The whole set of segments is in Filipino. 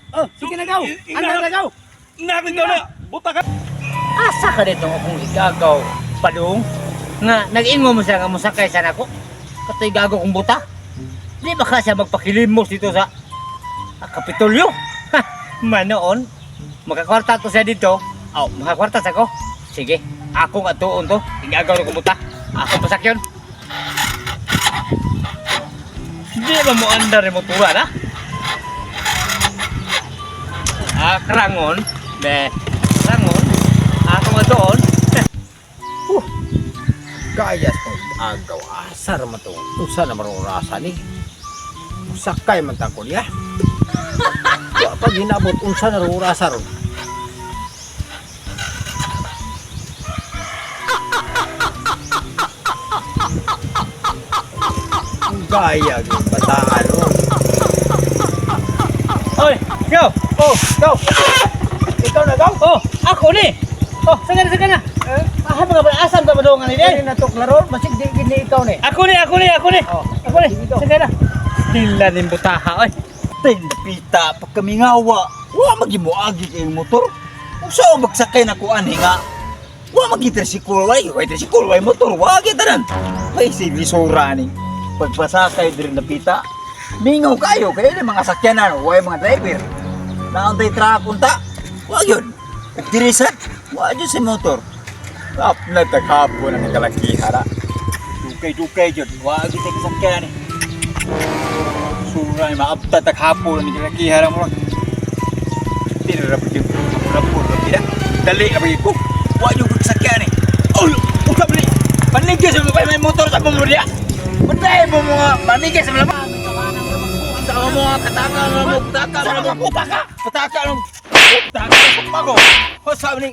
Oh, sige na gaw. Ano na gaw? Natin daw na. Buta ka. Asa ka dito akong igagaw, padung? Nga, nag-ingo mo siya nga musakay sana ko. Katoy gago kong buta. Di ba ka siya magpakilimos dito sa Kapitolyo? Ha, manoon. Magkakwarta to siya dito. Oh, makakwarta sa ko. Sige, ako nga tuon to. Igagaw na kong buta. Ako pasakyon. Di ba mo andar mo tuwa na? Krangon. Be, krangon. Ako nga doon. Gaya ko agaw asar man to. Usa na marong rasa ni. Sakay man ta ko niya. Wa pa ginabot unsa na ro rasa ron. Gaya gyud bataan ro. Oy, go! Oh, go. Ikaw na gaw. Oh, ako ni! Oh, saga na! Ah, mga asam ba badungan ni Dili na to klaro, basig di gini ikaw ni. Ako ni! Oh, Ako ni! Saga na! Tila din butaha, oy! Pita pagkamingawa. Wa magimuagi kay motor. Usa magsakay na ko ani nga. Wa magitrisikul way motor. Wa kita nan. May silisura ni. Pagpasakay diri na pita. Mingaw kayo kay mga sakyanan, way mga driver. Naantay truck unta. Wa gyud. Dirisan. Wa gyud si motor. Up na taghapo na kalakihara. Dukay gyud. Wa gyud kay sakyanan ni. Suray maabta taghapo ni kalakihara mo. Tinarap gyud. Rapor kita. Dali ka ko. Wa gyud sakyanan ni. Oh, uka bali. Panigya sa may motor sa pamulya. Patay mo mga manigya sa mga sama mo nga kataka na mo pataka na mo pago o sabi ni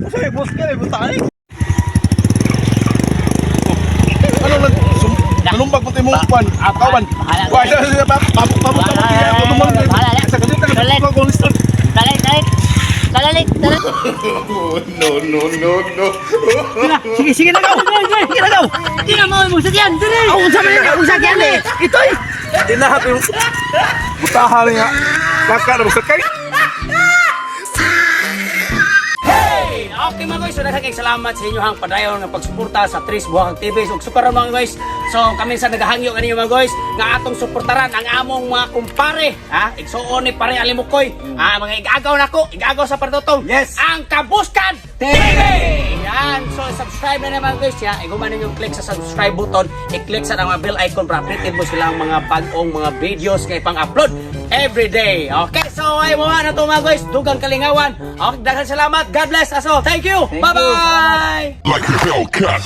sabi boss ka may butani ano lang lumbag mo tayo mong kwan kawan wala siya ba pabuk kaya ako naman sa ganito ka na gulistan Dali! No. Sige na daw! Hindi na mo sakyan! Dali! Ang sakyan ni. Itoy. Dinahap yung butahan niya kakak na masakay. Okay mga guys, so daghang salamat sa inyong padayon nga pagsuporta sa Tris Buhang TV. So super mga guys. So kami sa nagahangyo kaninyo mga guys nga atong suportaran ang among mga kumpare, ha? Igsuon ni pare Alimukoy. Mga igagaw nako, igagaw sa partotong. Yes. Ang Kabuskan TV. Yan. So subscribe na naman guys, ya. Iguman niyo click sa subscribe button, i-click sa mga bell icon para updated mo silang mga bagong mga videos kay pang-upload every day. Okay? So ay mo na to mga guys, dugang kalingawan. Okay, daghang salamat. God bless us all. Thank you. Bye-bye. Like a Hellcat.